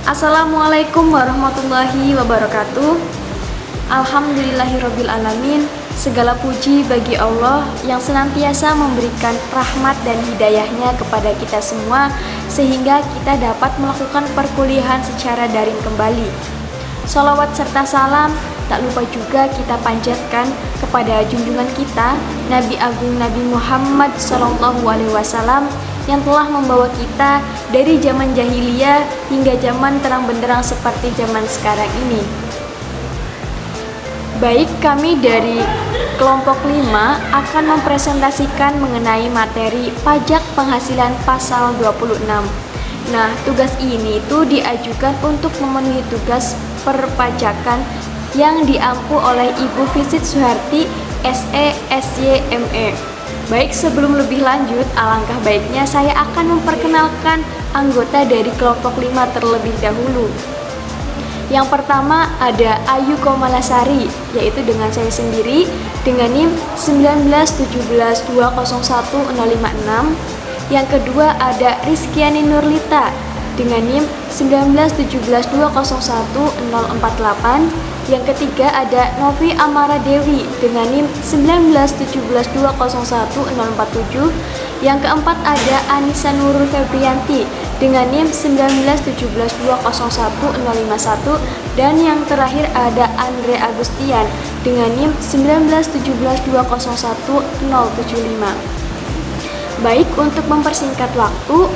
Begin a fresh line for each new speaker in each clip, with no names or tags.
Assalamualaikum warahmatullahi wabarakatuh. Alhamdulillahirabbil alamin. Segala puji bagi Allah yang senantiasa memberikan rahmat dan hidayahnya kepada kita semua sehingga kita dapat melakukan perkuliahan secara daring kembali. Sholawat serta salam tak lupa juga kita panjatkan kepada junjungan kita Nabi Agung Nabi Muhammad SAW yang telah membawa kita dari zaman jahiliyah hingga zaman terang benderang seperti zaman sekarang ini. Baik, kami dari kelompok 5 akan mempresentasikan mengenai materi pajak penghasilan pasal 26. Nah, tugas ini itu diajukan untuk memenuhi tugas perpajakan yang diampu oleh Ibu Visit Suharti, SE, SY, ME. Baik, sebelum lebih lanjut, alangkah baiknya saya akan memperkenalkan anggota dari kelompok 5 terlebih dahulu. Yang pertama ada Ayu Komalasari, yaitu dengan saya sendiri dengan NIM 191720156. Yang kedua ada Rizkyani Nurlita dengan NIM 19172010048. Yang ketiga ada Novi Amara Dewi dengan NIM 19172010047. Yang keempat ada Anissa Nurul Febrianti dengan NIM 19172010051. Dan yang terakhir ada Andre Agustian dengan NIM 19172010075. Baik, untuk mempersingkat waktu,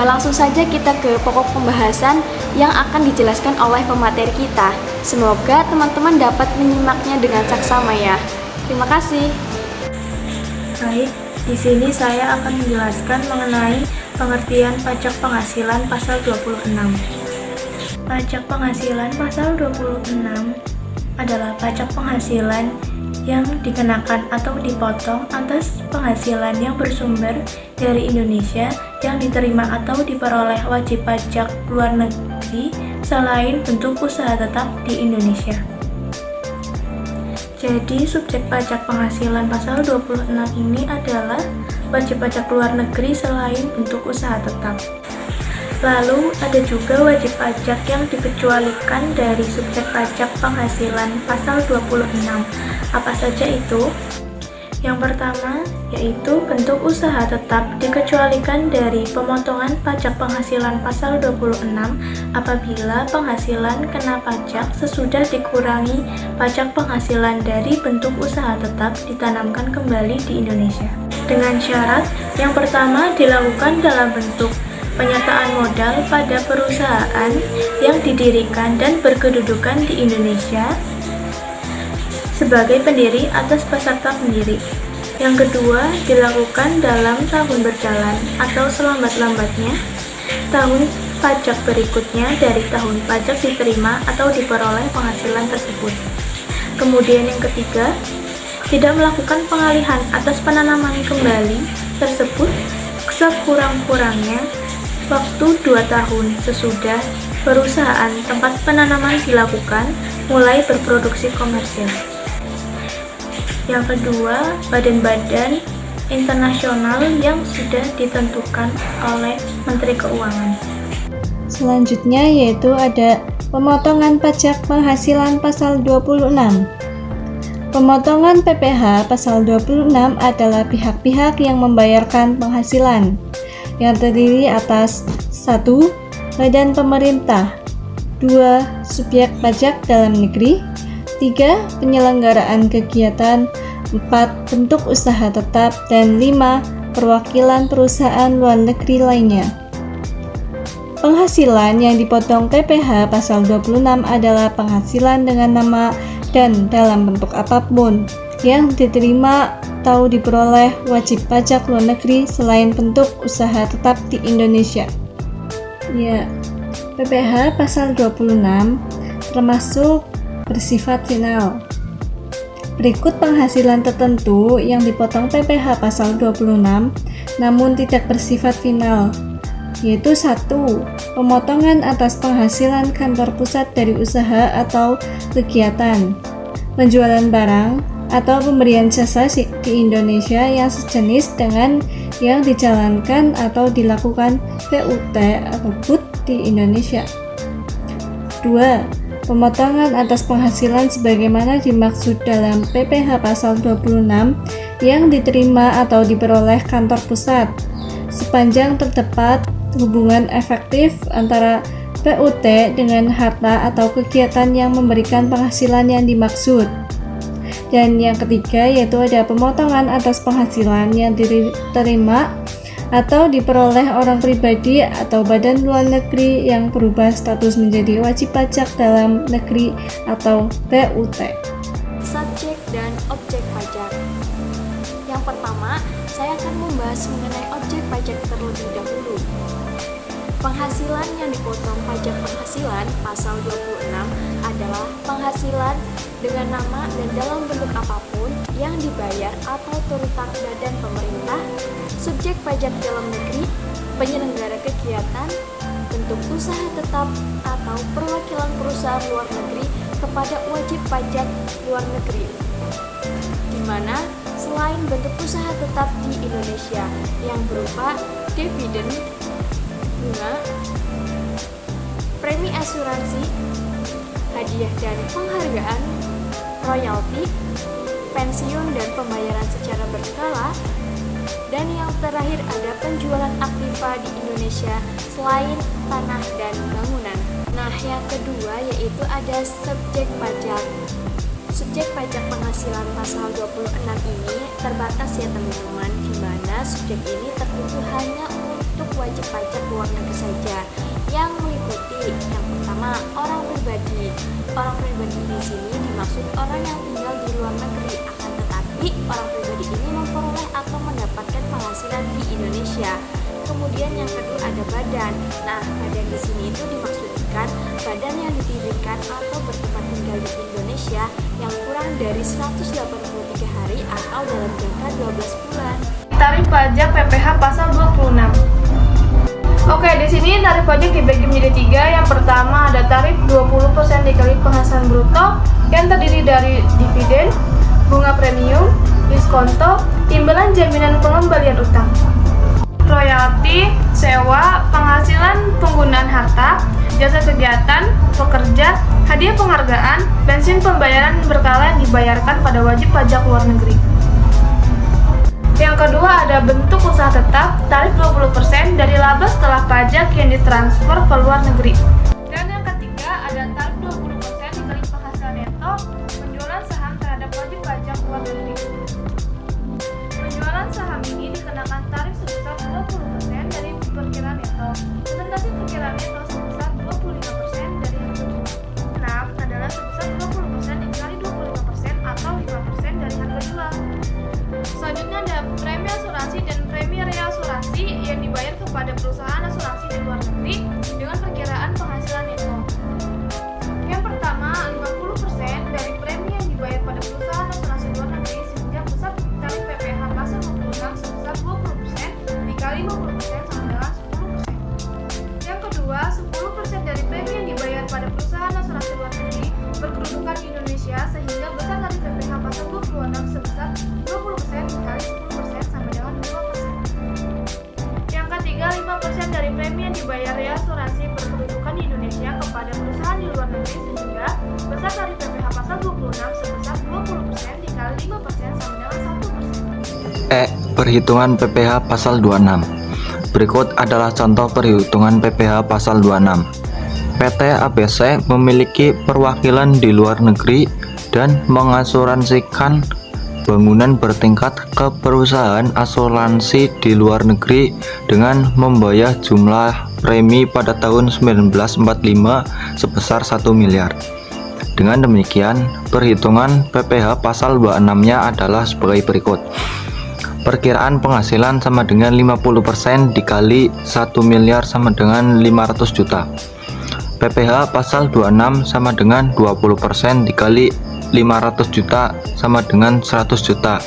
langsung saja kita ke pokok pembahasan yang akan dijelaskan oleh pemateri kita. Semoga teman-teman dapat menyimaknya dengan saksama ya. Terima kasih.
Baik, di sini saya akan menjelaskan mengenai pengertian pajak penghasilan pasal 26. Pajak penghasilan pasal 26 adalah pajak penghasilan yang dikenakan atau dipotong atas penghasilan yang bersumber dari Indonesia yang diterima atau diperoleh wajib pajak luar negeri selain bentuk usaha tetap di Indonesia. Jadi, subjek pajak penghasilan pasal 26 ini adalah wajib pajak luar negeri selain bentuk usaha tetap. Lalu, ada juga wajib pajak yang dikecualikan dari subjek pajak penghasilan pasal 26. Apa saja itu? Yang pertama, yaitu bentuk usaha tetap dikecualikan dari pemotongan pajak penghasilan pasal 26 apabila penghasilan kena pajak sesudah dikurangi pajak penghasilan dari bentuk usaha tetap ditanamkan kembali di Indonesia. Dengan syarat, yang pertama dilakukan dalam bentuk penyataan modal pada perusahaan yang didirikan dan berkedudukan di Indonesia sebagai pendiri atas peserta pendiri. Yang kedua, dilakukan dalam tahun berjalan atau selambat-lambatnya tahun pajak berikutnya dari tahun pajak diterima atau diperoleh penghasilan tersebut. Kemudian yang ketiga, tidak melakukan pengalihan atas penanaman kembali tersebut sekurang-kurangnya waktu 2 tahun sesudah perusahaan tempat penanaman dilakukan mulai berproduksi komersil. Yang kedua, badan-badan internasional yang sudah ditentukan oleh Menteri Keuangan.
Selanjutnya yaitu ada pemotongan pajak penghasilan pasal 26. Pemotongan PPh pasal 26 adalah pihak-pihak yang membayarkan penghasilan yang terdiri atas 1. Badan pemerintah, 2. Subjek pajak dalam negeri, 3. Penyelenggaraan kegiatan, 4. Bentuk usaha tetap, dan 5. Perwakilan perusahaan luar negeri lainnya. Penghasilan yang dipotong PPh pasal 26 adalah penghasilan dengan nama dan dalam bentuk apapun yang diterima atau diperoleh wajib pajak luar negeri selain bentuk usaha tetap di Indonesia. Ya, PPh pasal 26 termasuk bersifat final. Berikut penghasilan tertentu yang dipotong PPh pasal 26 namun tidak bersifat final, yaitu 1. Pemotongan atas penghasilan kantor pusat dari usaha atau kegiatan, penjualan barang, atau pemberian jasa di Indonesia yang sejenis dengan yang dijalankan atau dilakukan PUT atau PUT di Indonesia. kedua, pemotongan atas penghasilan sebagaimana dimaksud dalam PPh pasal 26 yang diterima atau diperoleh kantor pusat sepanjang terdapat hubungan efektif antara PUT dengan harta atau kegiatan yang memberikan penghasilan yang dimaksud. Dan yang ketiga yaitu ada pemotongan atas penghasilan yang diterima atau diperoleh orang pribadi atau badan luar negeri yang berubah status menjadi wajib pajak dalam negeri atau PUT.
Subjek dan objek pajak. Yang pertama, saya akan membahas mengenai objek pajak terlebih dahulu. Penghasilan yang dipotong pajak penghasilan pasal 26 adalah penghasilan dengan nama dan dalam bentuk apapun yang dibayar atau terutang badan pemerintah, subjek pajak dalam negeri, penyelenggara kegiatan, bentuk usaha tetap atau perwakilan perusahaan luar negeri kepada wajib pajak luar negeri, di mana selain bentuk usaha tetap di Indonesia yang berupa dividen, bunga, premi asuransi, hadiah dan penghargaan, royalti, pensiun dan pembayaran secara berkala, dan yang terakhir ada penjualan aktiva di Indonesia selain tanah dan bangunan. Nah, yang kedua yaitu ada subjek pajak. Subjek pajak penghasilan pasal 26 ini terbatas ya teman-teman, di mana subjek ini tertentu hanya untuk wajib pajak luar negeri saja, yang meliputi yang pertama orang pribadi. Orang pribadi di sini dimaksud orang yang tinggal di luar negeri, akan tetapi orang pribadi ini memperoleh atau mendapatkan penghasilan di Indonesia. Kemudian yang kedua ada badan. Nah, badan di sini itu dimaksudkan badan yang didirikan atau bertempat tinggal di Indonesia yang kurang dari 183 hari atau dalam jangka 12 bulan.
Tarif pajak PPh pasal 26. Oke, di sini tarif pajak dibagi menjadi 3. Yang pertama ada tarif 20% dikali penghasilan bruto yang terdiri dari dividen, bunga premium, diskonto, imbalan jaminan pengembalian utang, royalti, sewa, penghasilan penggunaan harta, jasa kegiatan, pekerja, hadiah penghargaan, bensin pembayaran berkala yang dibayarkan pada wajib pajak luar negeri. Yang kedua ada bentuk usaha tetap, tarif 20% dari laba setelah pajak yang ditransfer ke luar negeri. Dan yang ketiga ada tarif 20% dikali penghasilan neto penjualan saham terhadap wajib pajak luar negeri. Penjualan saham ini dikenakan tarif sebesar 20% dari perkiraan neto. Persentase perkiraan neto sebesar 25% dari harga jual. 6 adalah sebesar 20% dikali 25% atau 5% dari harga jual. Selanjutnya ada premi asuransi dan premi reasuransi yang dibayar kepada perusahaan asuransi di luar negeri dengan perkiraan penghasilan neto. Yang pertama, 50% dari premi yang dibayar pada perusahaan asuransi luar negeri sehingga besar tarif PPh pasal 26 sebesar 20% dikali 50% sama dengan 10%. Yang kedua, 10% dari premi yang dibayar pada perusahaan asuransi luar negeri berkedudukan di Indonesia sehingga besar tarif PPh pasal 26 sebesar 20% dikali 10% sama dengan 2%. Yang ketiga, 5% dari premi yang dibayar reasuransi berkedudukan di Indonesia kepada perusahaan di luar negeri sehingga besar tarif PPh pasal 26 sebesar 20% dikali 5% sama dengan 1%.
Perhitungan PPh pasal 26. Berikut adalah contoh perhitungan PPh pasal 26. PT ABC memiliki perwakilan di luar negeri dan mengasuransikan bangunan bertingkat ke perusahaan asuransi di luar negeri dengan membayar jumlah premi pada tahun 1945 sebesar 1 miliar. Dengan demikian, perhitungan PPh pasal 26-nya adalah sebagai berikut. Perkiraan penghasilan sama dengan 50% dikali 1 miliar sama dengan 500 juta. PPh pasal 26 sama dengan 20% dikali 500 juta sama dengan 100 juta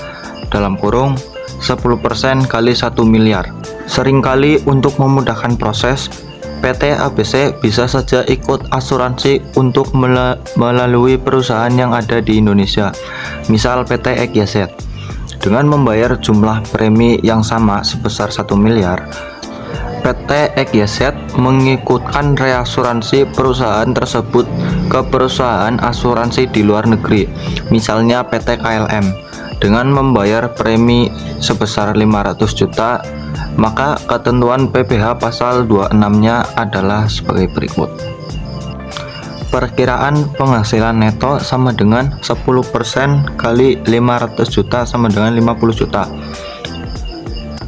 dalam kurung 10% kali 1 miliar. Seringkali untuk memudahkan proses, PT ABC bisa saja ikut asuransi untuk melalui perusahaan yang ada di Indonesia, misal PT EGZ. Dengan membayar jumlah premi yang sama sebesar 1 miliar, PT EGZ mengikutkan reasuransi perusahaan tersebut ke perusahaan asuransi di luar negeri, misalnya PT KLM, dengan membayar premi sebesar 500 juta, maka ketentuan PPh pasal 26-nya adalah sebagai berikut. Perkiraan penghasilan neto sama dengan 10% kali 500 juta sama dengan 50 juta.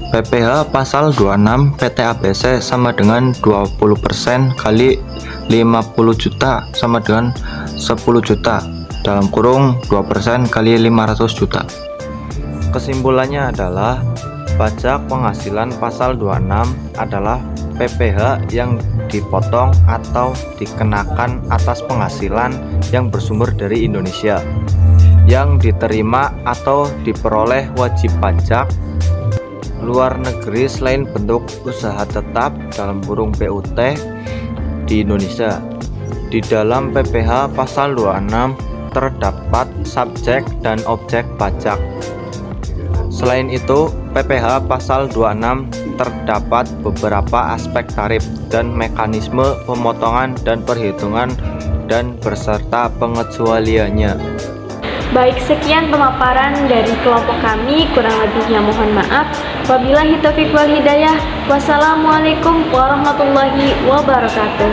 PPh pasal 26 PT ABC sama dengan 20% kali 50 juta sama dengan 10 juta dalam kurung 2% kali 500 juta. Kesimpulannya adalah pajak penghasilan pasal 26 adalah PPh yang dipotong atau dikenakan atas penghasilan yang bersumber dari Indonesia yang diterima atau diperoleh wajib pajak luar negeri selain bentuk usaha tetap dalam kurung PUT di Indonesia. Di dalam PPh pasal 26 terdapat subjek dan objek pajak. Selain itu, PPh pasal 26 terdapat beberapa aspek tarif dan mekanisme pemotongan dan perhitungan dan beserta pengecualiannya.
Baik, sekian pemaparan dari kelompok kami, kurang lebihnya mohon maaf. Wabillahi taufiq wal hidayah. Wassalamualaikum warahmatullahi wabarakatuh.